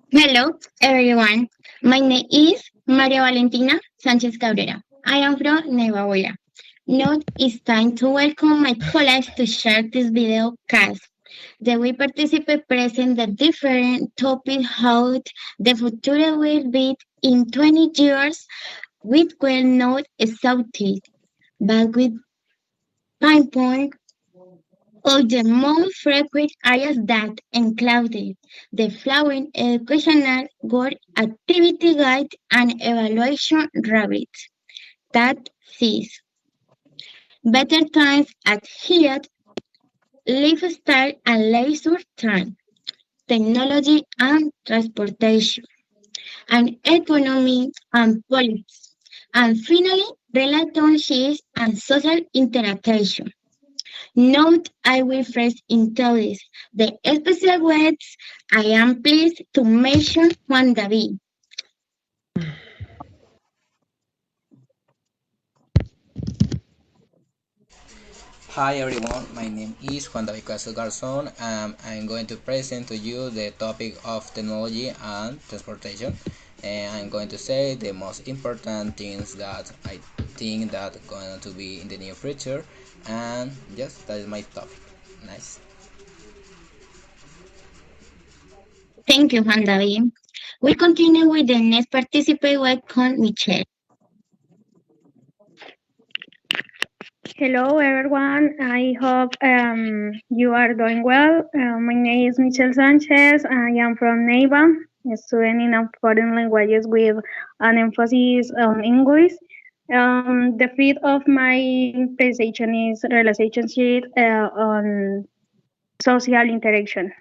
Hello, everyone. My name is Maria Valentina Sanchez Cabrera. I am from Nevabuela. Now it's time to welcome my colleagues to share this video cast. The we participate present the different topics how the future will be in 20 years with well not exhausted, but with pinpoint of the most frequent areas that included the following educational work activity guide and evaluation rabbits. That says better times at here, lifestyle and leisure time, technology and transportation, and economy and politics, and finally relationships and social interaction. Note I will first introduce the special words. I am pleased to mention Juan David. Hi everyone, my name is Juan David Casas Garzon and I'm going to present to you the topic of technology and transportation. And I'm going to say the most important things that I think that going to be in the near future. And yes, that is my topic. Nice. Thank you, Juan David. We continue with the next participant. Welcome, Michelle. Hello, everyone. I hope you are doing well. My name is Michelle Sanchez. I am from Neiva, a student in foreign languages with an emphasis on English. The field of my presentation is relationship on social interaction.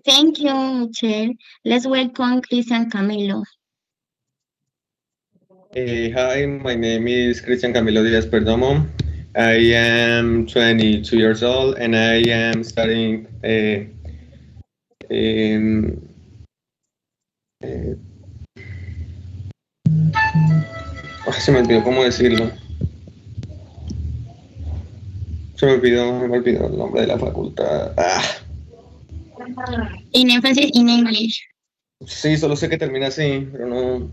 Thank you, Michelle. Let's welcome Christian Camilo. Hi, my name is Cristian Camilo Díaz Perdomo. I am 22 years old and I am studying in, se me olvidó cómo decirlo. Se me olvidó el nombre de la facultad. In emphasis in English. Sí, solo sé que termina así, pero no.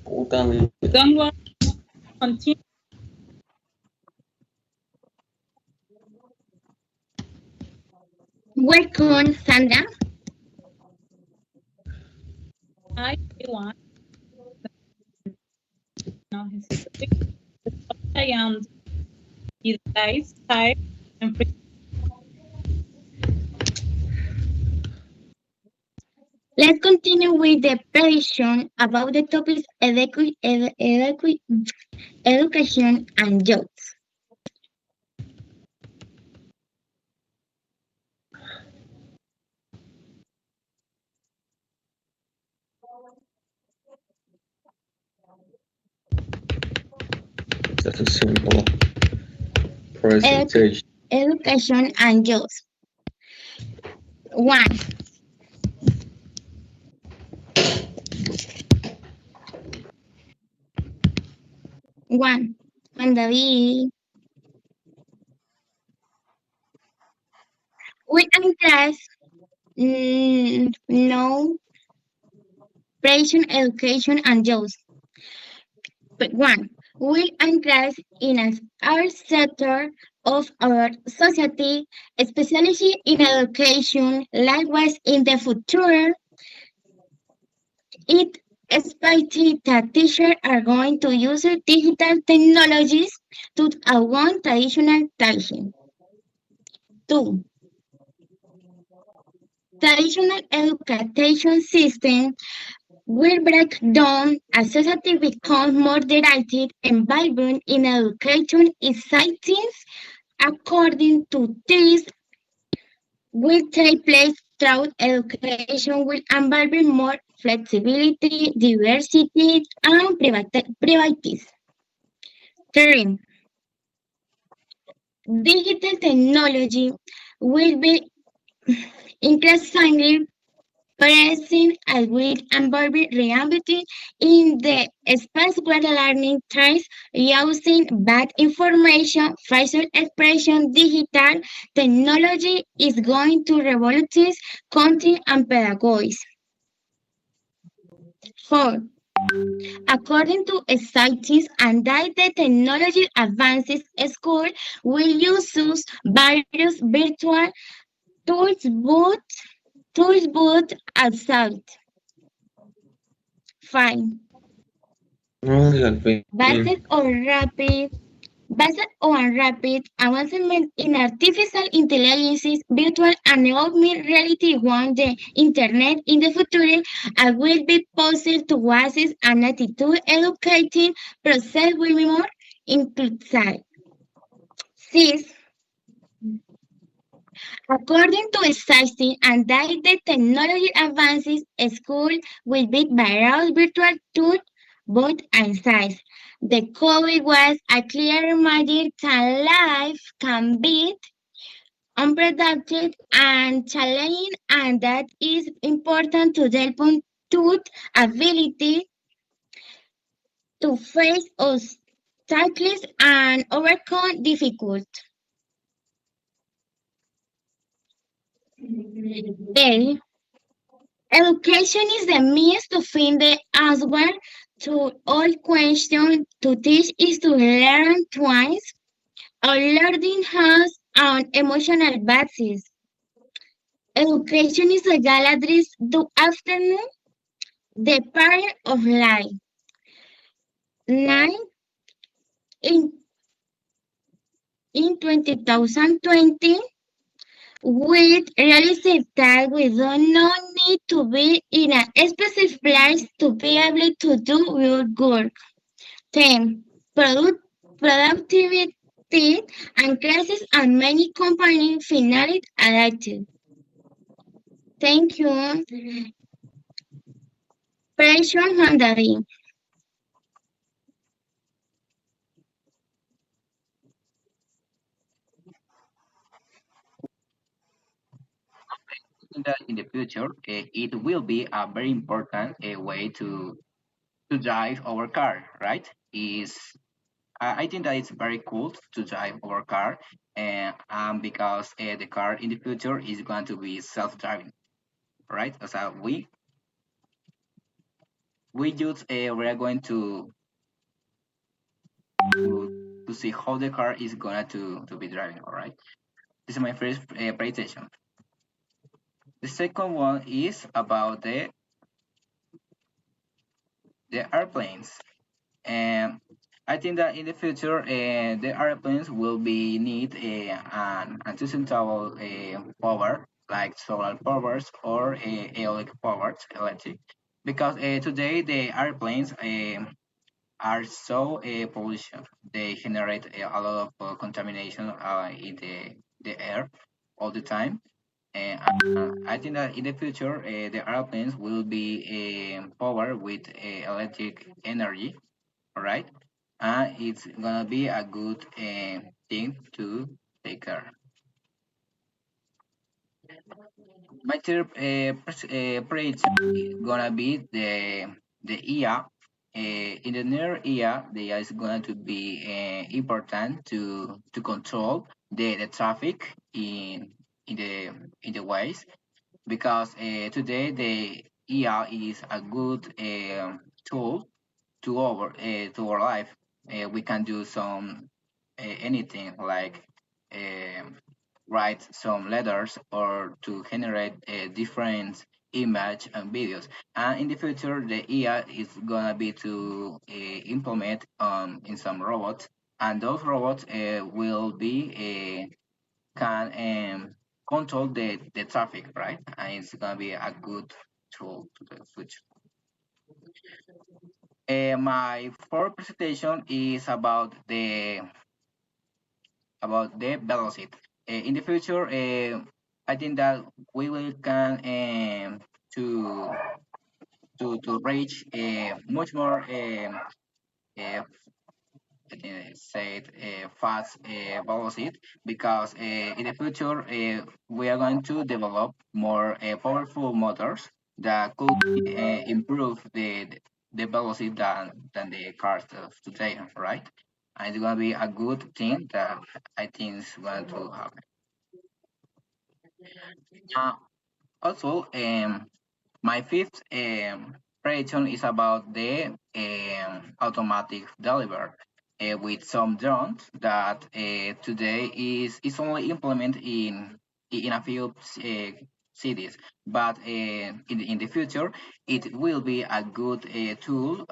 Puta, Don't worry, continue. Welcome, Sandra. Hi, everyone. No hesitate. I am the dice type and free. Let's continue with the prediction about the topics education and jobs. that's a simple presentation. Education and jobs. One. One. Juan David. We and class. No. Patient education and jobs. But one. We and class in our sector of our society, especially in education, likewise in the future. It expected that teachers are going to use digital technologies to avoid traditional teaching. Two, traditional education system will break down as society becomes more directed and vibrant in education exciting. According to this, will take place throughout education will involve more flexibility, diversity, and privacy. Three, digital technology will be increasingly experiencing a real environment reality in the space where learning thrives using bad information, facial expression, digital technology is going to revolutionize content and pedagogy. 4. According to scientists and that the technology advances, school will use various virtual tools but outside. 5. Ay, al fin. Based on rapid Based on rapid advancement in artificial intelligence, virtual and augmented reality on the internet in the future, I will be possible to access an attitude educating process will be more inclusive. 6. According to existing and data technology advances, school will be various virtual tools, both and size. The COVID was a clear reminder that life can be unpredictable and challenging, and that is important to develop tooth ability to face obstacles and overcome difficulties. A. Education is the means to find the answer to all questions. To teach is to learn twice. Our learning has an emotional basis. Education is a gallery to afternoon, the part of life. 9. In, in 2020, we realized that we do not need to be in a specific place to be able to do your work. 10. Productivity and crisis and many companies finally adapted. Thank you. Pressure Mandarin. think that in the future, it will be a very important way to drive our car, right? Is I think that it's very cool to drive our car, and because the car in the future is going to be self-driving, right? So we just we are going to to see how the car is going to be driving. All right. This is my first presentation. The second one is about the airplanes. And I think that in the future, the airplanes will be need an unsustainable power, like solar powers or electric powers, electric, because today the airplanes are so pollution. They generate a lot of contamination in the air all the time. And I think that in the future, the airplanes will be powered with electric energy, all right? And it's gonna be a good thing to take care. My third prediction is gonna be the IA. In the near IA, the IA is going to be important to control the traffic in the ways, because today the IA is a good tool to our life. We can do some anything like write some letters or to generate different image and videos. And in the future, the AI is gonna be to implement in some robots, and those robots will be can control the traffic, right? And it's gonna be a good tool to the future. My fourth presentation is about the velocity. In the future, I think that we will can to to reach much more uh, say it, fast velocity, because in the future we are going to develop more powerful motors that could improve the velocity than the cars of today, right? And it's gonna be a good thing that I think is going to happen. Uh, Also, my fifth prediction is about the automatic delivery with some drones that today is only implemented in a few cities, but in the future it will be a good tool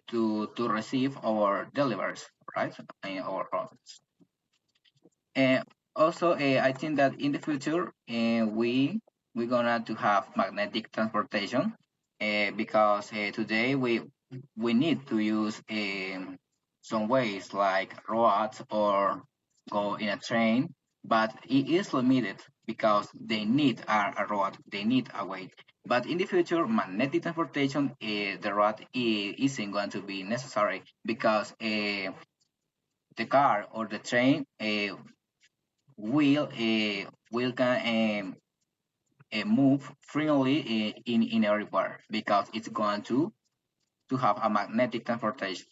to receive our deliveries, right? Our orders. Uh, Also, I think that in the future, we're gonna to have magnetic transportation, because today we need to use some ways like roads or go in a train, but it is limited because they need a road, they need a way. But in the future, magnetic transportation, the road isn't going to be necessary because the car or the train will can move freely in everywhere because it's going to have a magnetic transportation,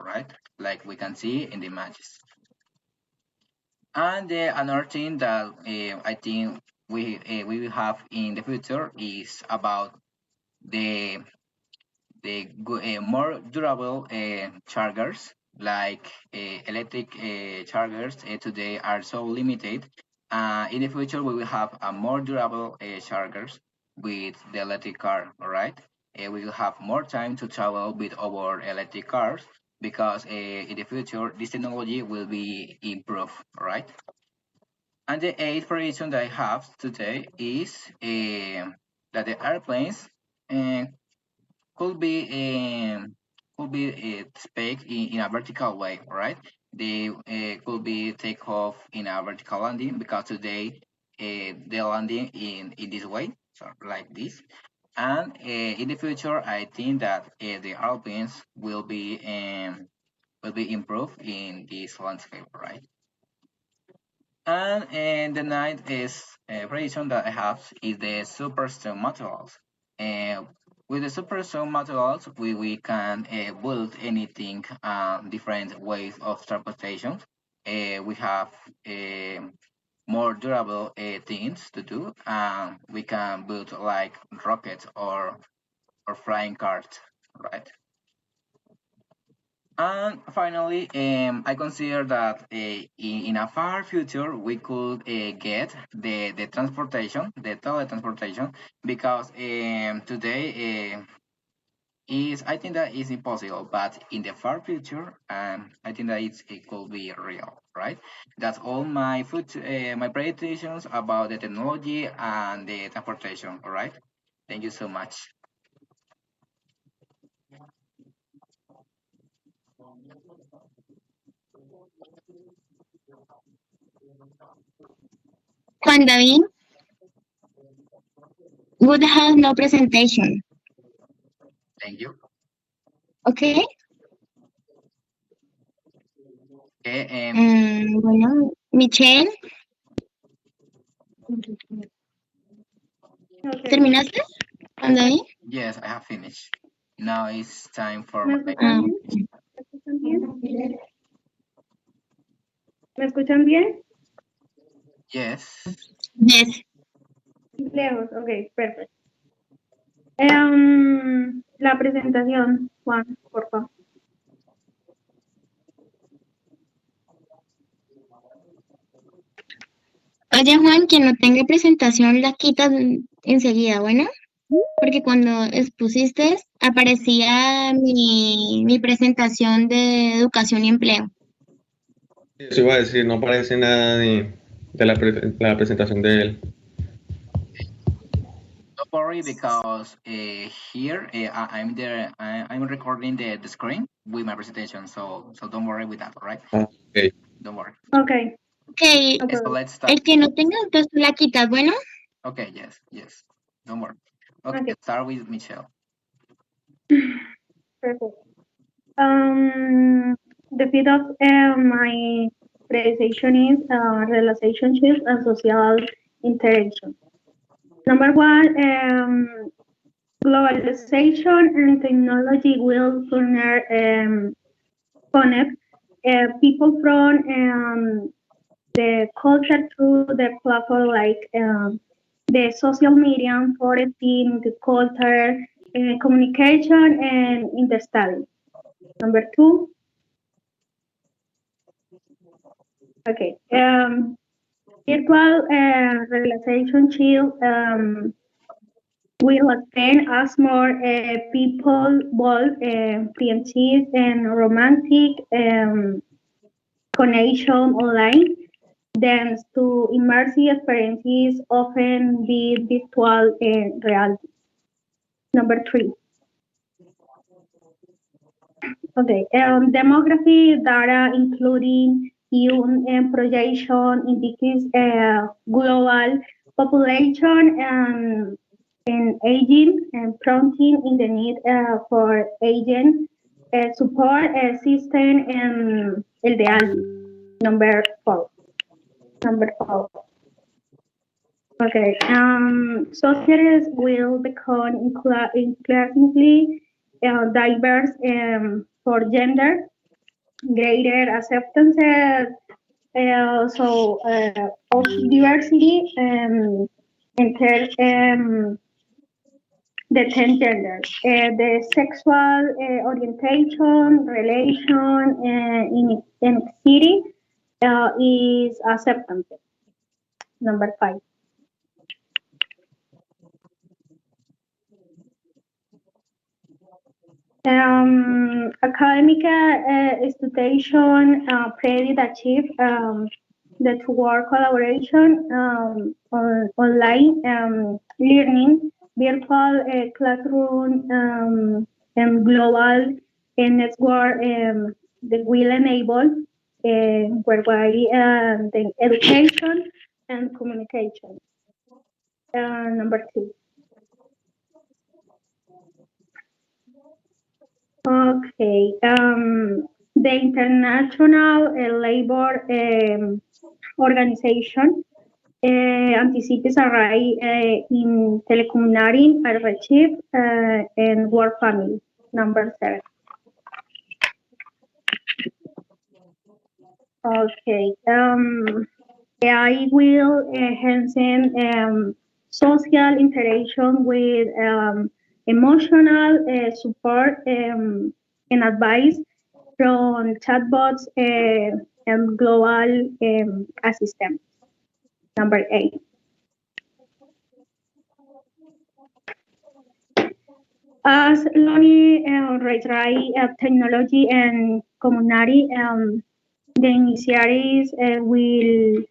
right? Like we can see in the images. And another thing that I think we will have in the future is about the more durable chargers, like electric chargers today are so limited. In the future, we will have a more durable chargers with the electric car. All right, we will have more time to travel with our electric cars because in the future this technology will be improved. All right, and the eighth prediction that I have today is that the airplanes uh, could be spec in a vertical way, right? They could be take off in a vertical landing because today they're landing in this way, so like this. And in the future, I think that the airplanes will be improved in this landscape, right? And the ninth is prediction that I have is the superstone materials. And with the superstone materials, we can build anything, different ways of transportation. We have more durable things to do. We can build like rockets or flying cars, right? And finally, I consider that in a far future we could get the transportation, the teletransportation, because today is I think that is impossible, but in the far future, I think that it could be real, right? That's all my my presentations about the technology and the transportation. All right, thank you so much. Juan David would have no presentation. Thank you. Okay. Okay, Bueno, Michelle, Okay. ¿terminaste? Juan David. yes, I have finished. Now it's time for ¿Me my escuchan bien? ¿Me escuchan bien? ¿Me escuchan bien? yes. Yes. Lejos, ok, perfecto. La presentación, Juan, por favor. Oye, Juan, quien no tenga presentación la quitas enseguida, ¿bueno? Porque cuando expusiste aparecía mi presentación de educación y empleo. Eso iba a decir, no aparece nada de la presentación de él. Don't worry because here I'm there. I'm recording the screen with my presentation, so don't worry with that. All right? Ok. Don't worry. Ok, Ok, no So problem. let's start. el que no tenga, entonces tú la quitas, ¿bueno? Okay. Yes. Don't worry. Okay. Okay. Start with Michelle. Perfect. The bit of my presentation is relationships and social interaction. Number one, Globalization and technology will connect people from the culture through the platform like the social media, foresting, the culture, communication, and understanding. Number two, okay, virtual relationship will expand as more people, both friendship and romantic connection online. Dance to immersive experiences often be virtual and reality. Number three. Okay. Demography data, including UN projection, indicates global population and aging and prompting in the need for aging support system and LDL. Number four. Number four. Okay. Societies will become increasingly diverse for gender, greater acceptance, of diversity, inter the 10 genders, the sexual orientation, relation, in city is acceptance. Number five. Academic institution predict achieve the toward collaboration online learning, virtual classroom, and global network that will enable whereby the education and communication. Number two. Okay. The International Labor Organization anticipates a rise in telecommuting, archive, and work family. Number seven. Okay. AI will enhance social interaction with emotional support and advice from chatbots and global assistants. Number eight. As Lonnie retry technology and community, the initiatives will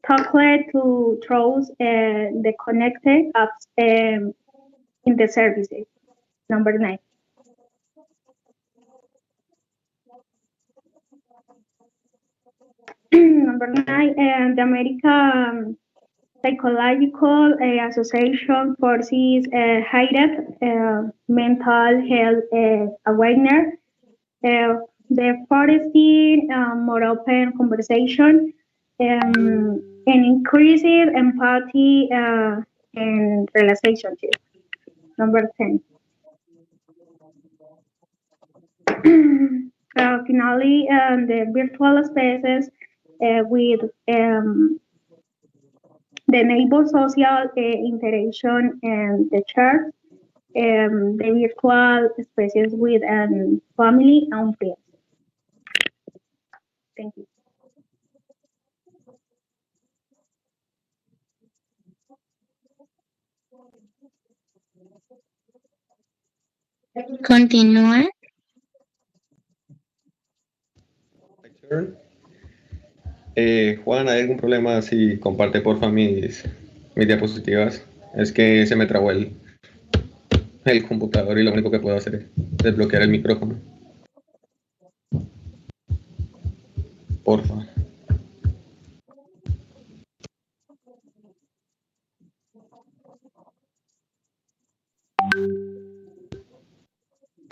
tackle to throws the connected apps in the services. Number nine. Number nine, the American Psychological Association foresees heightened mental health awareness, the foresting more open conversation, and increased empathy and relationship. Number 10. Finally, the virtual spaces with the neighbor social interaction and the church, the virtual spaces with family and friends. Thank you. Continúa. My turn. Juan, ¿hay algún problema si comparte porfa mis diapositivas? Es que se me trabó el computador y lo único que puedo hacer es desbloquear el micrófono. Porfa.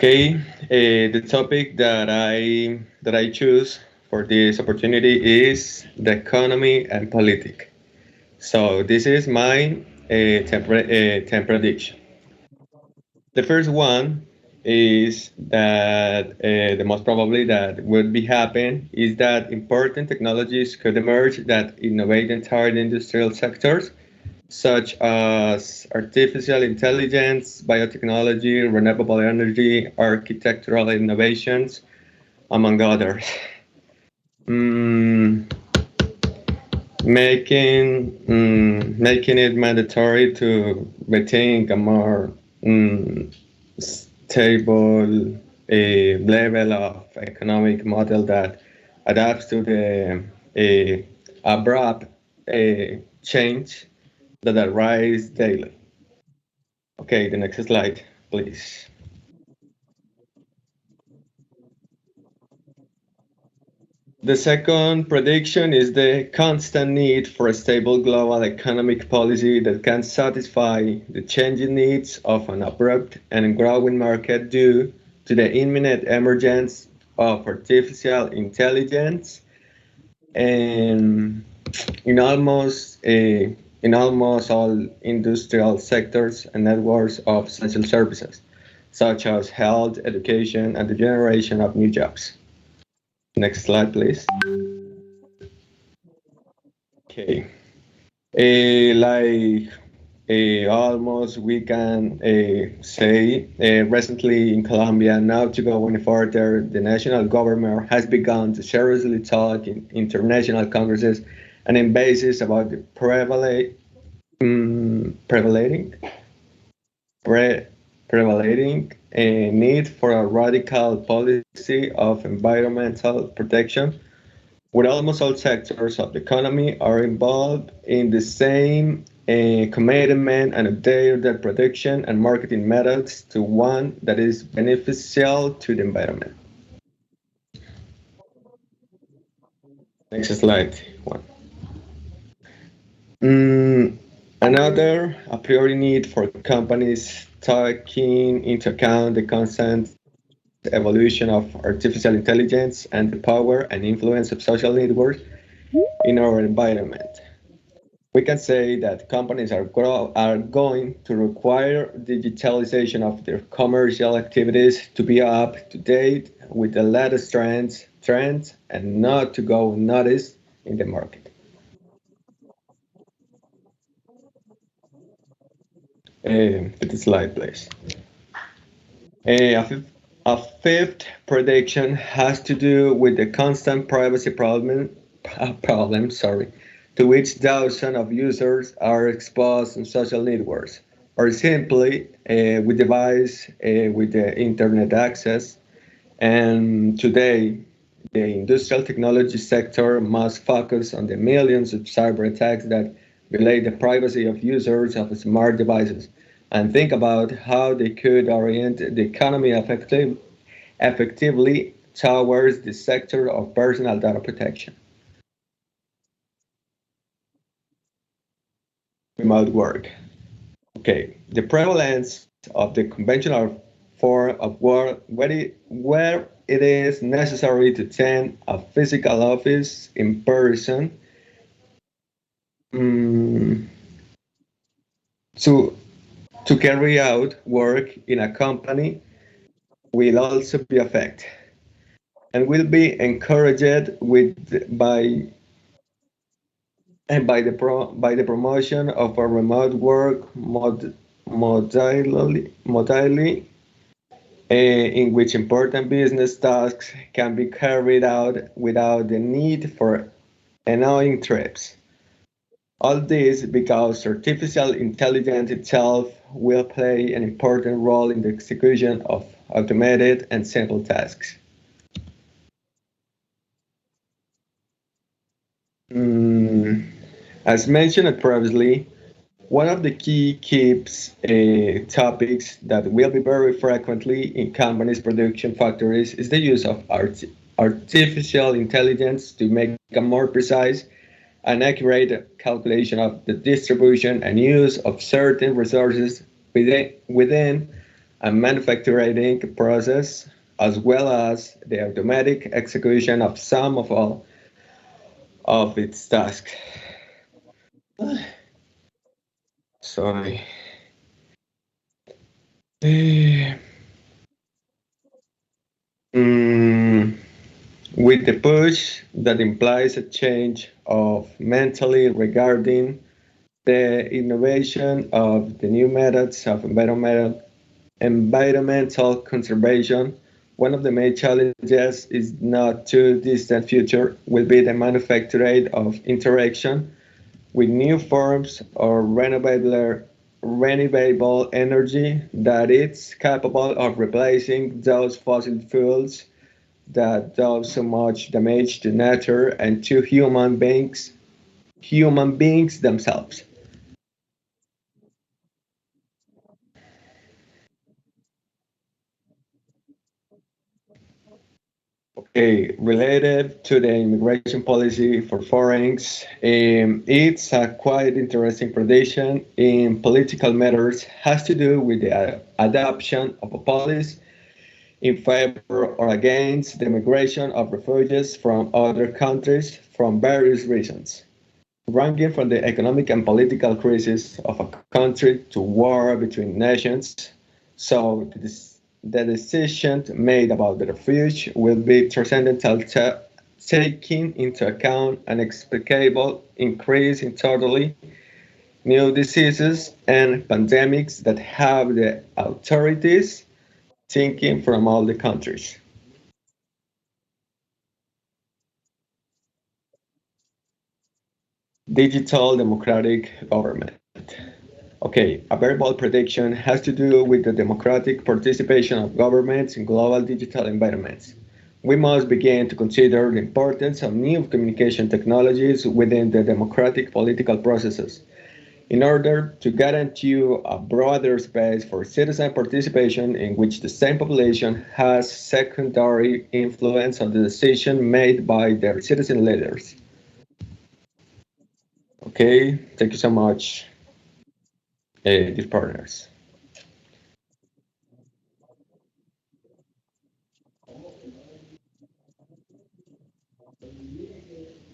Okay, the topic that I choose for this opportunity is the economy and politics. So this is my 10 prediction. The first one is that the most probably that would be happen is that important technologies could emerge that innovate entire industrial sectors, such as artificial intelligence, biotechnology, renewable energy, architectural innovations, among others. Mm, making it mandatory to retain a more stable level of economic model that adapts to the abrupt change that arise daily. Okay, the next slide, please. The second prediction is the constant need for a stable global economic policy that can satisfy the changing needs of an abrupt and growing market due to the imminent emergence of artificial intelligence and in almost all industrial sectors and networks of essential services, such as health, education, and the generation of new jobs. Next slide, please. Okay. Like almost we can say recently in Colombia, now to go any further, the national government has begun to seriously talk in international congresses and in bases about the prevailing pre- prevailing need for a radical policy of environmental protection where almost all sectors of the economy are involved in the same commitment and update their production and marketing methods to one that is beneficial to the environment. Next slide. One. Mm, Another a priori need for companies taking into account the constant evolution of artificial intelligence and the power and influence of social networks in our environment. We can say that companies are going to require digitalization of their commercial activities to be up to date with the latest trends and not to go unnoticed in the market. Fifth slide, please. A fifth, a fifth prediction has to do with the constant privacy problem, sorry, to which thousands of users are exposed on social networks, or simply with device with the internet access. And today, the industrial technology sector must focus on the millions of cyber attacks that violate the privacy of users of smart devices and think about how they could orient the economy effectively towards the sector of personal data protection. Remote work. Okay, the prevalence of the conventional form of work where it is necessary to attend a physical office in person mm, to carry out work in a company will also be affected and will be encouraged by the promotion of a remote work modality in which important business tasks can be carried out without the need for annoying trips. All this because artificial intelligence itself will play an important role in the execution of automated and simple tasks. Mm, as mentioned previously, one of the key keeps topics that will be very frequently in companies' production factories is the use of artificial intelligence to make a more precise and accurate calculation of the distribution and use of certain resources within a manufacturing process, as well as the automatic execution of some of all of its tasks. Sorry. Eh, mm, with the push that implies a change of mentally regarding the innovation of the new methods of environmental conservation, one of the main challenges is not too distant future will be the manufacture of interaction with new forms of renewable energy that is capable of replacing those fossil fuels that do so much damage to nature and to human beings themselves. Okay, related to the immigration policy for foreigners, it's a quite interesting prediction in political matters has to do with the adoption of a policy in favor or against the migration of refugees from other countries from various reasons, ranging from the economic and political crisis of a country to war between nations. So the decision made about the refuge will be transcendental, taking into account an expectable increase in totally new diseases and pandemics that have the authorities thinking from all the countries. Digital democratic government. Okay, a very bold prediction has to do with the democratic participation of governments in global digital environments. We must begin to consider the importance of new communication technologies within the democratic political processes in order to guarantee a broader space for citizen participation in which the same population has secondary influence on the decision made by their citizen leaders. Okay, thank you so much, dear partners.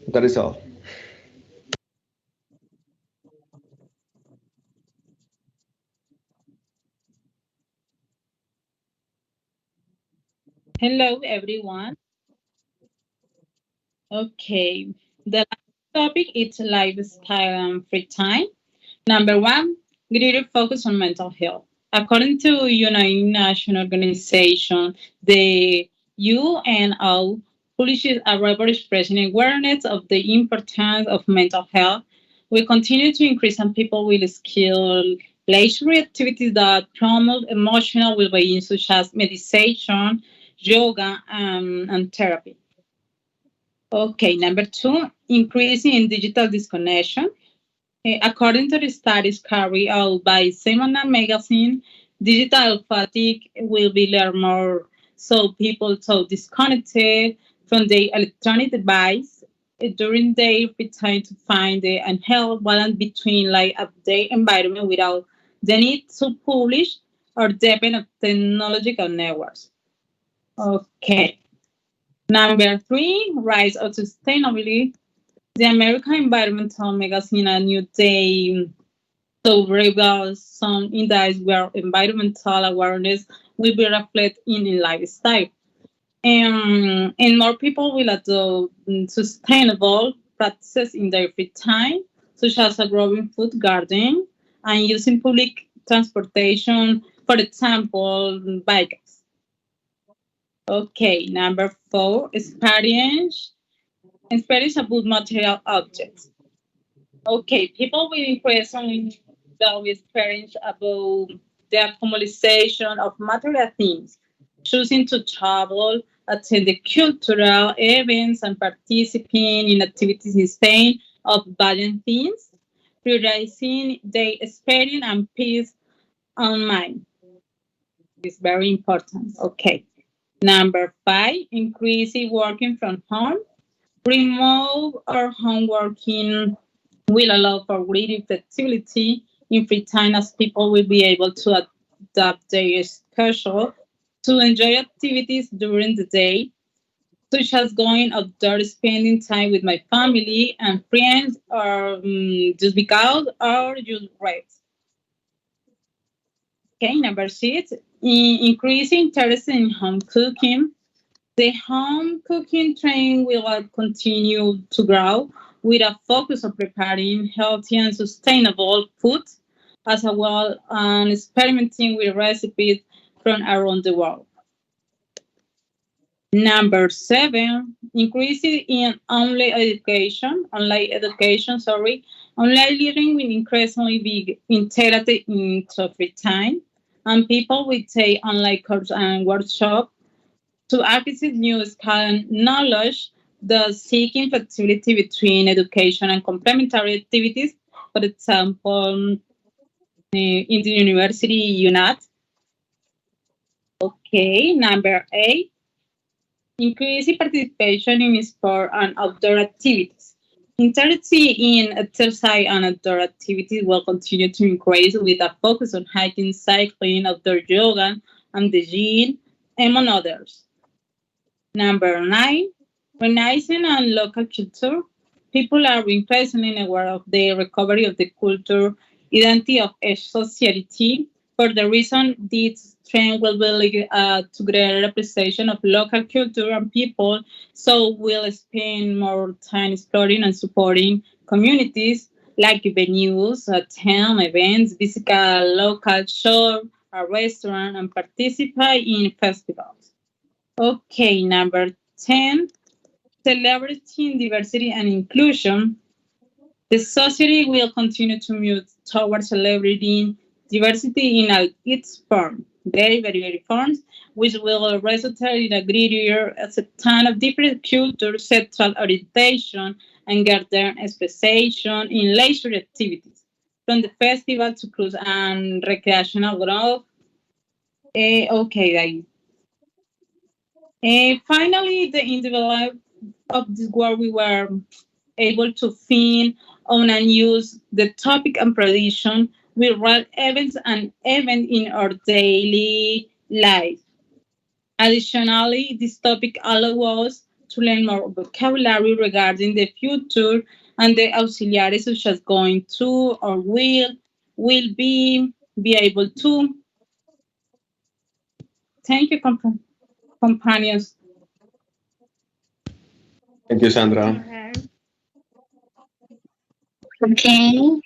That is all. Hello, everyone. Okay, the last topic is lifestyle and free time. Number one, greater focus on mental health. According to United Nations Organization, the UNO publishes a report expressing awareness of the importance of mental health. We continue to increase in people with skill leisure activities that promote emotional well-being, such as meditation, yoga, and therapy. Okay, number two, increasing in digital disconnection. According to the studies carried out by Semana magazine, digital fatigue will be learned more so people so disconnected from the electronic device during their free time to find the unhealthy balance between like update environment without the need to publish or depend on technological networks. Okay. Number three, rise of sustainability. The American Environmental Magazine, A New Day, so reveals some insights where environmental awareness will be reflected in lifestyle. And more people will adopt sustainable practices in their free time, such as a growing food garden and using public transportation, for example, bikes. Okay, number four, experience about material objects. Okay, people will increasingly will experience about the accumulation of material things, choosing to travel, attend the cultural events, and participating in activities in Spain of buying things, prioritizing the experience and peace of mind. Is very important. Okay. Number five, increasing working from home. Remote or home working will allow for greater flexibility in free time as people will be able to adapt their schedule to enjoy activities during the day, such as going outdoors, spending time with my family and friends, or just be out or just rest. Okay, number 6, increasing interest in home cooking. The home cooking trend will continue to grow with a focus on preparing healthy and sustainable food, as well as experimenting with recipes from around the world. Number 7, increasing in online learning will increasingly be integrated into free time, and people will take online courses and workshops to access new skills and knowledge, thus seeking flexibility between education and complementary activities. For example, in the university UNAD. Okay, number 8, increasing participation in sport and outdoor activities. Interest in exercise and outdoor activities will continue to increase with a focus on hiking, cycling, outdoor yoga, and the gym, among others. Number 9, recognizing and local culture. People are increasingly aware of the recovery of the culture identity of each society. For the reason this trend will be linked to greater representation of local culture and people, so we'll spend more time exploring and supporting communities like venues, attend events, visit a local shop, a restaurant, and participate in festivals. Okay, number 10, celebrating diversity and inclusion. The society will continue to move towards celebrating diversity in all its forms, very forms, which will result in a greater acceptance of different cultures, sexual orientation, and gender expression in leisure activities, from the festival to cruise and recreational growth. Okay, guys. Finally, the individual of this world we were able to find on and use the topic and prediction with real events and event in our daily life. Additionally, this topic allows us to learn more vocabulary regarding the future and the auxiliaries such as going to or will be able to. Thank you, companions. Thank you, Thank you, Sandra. her. Okay.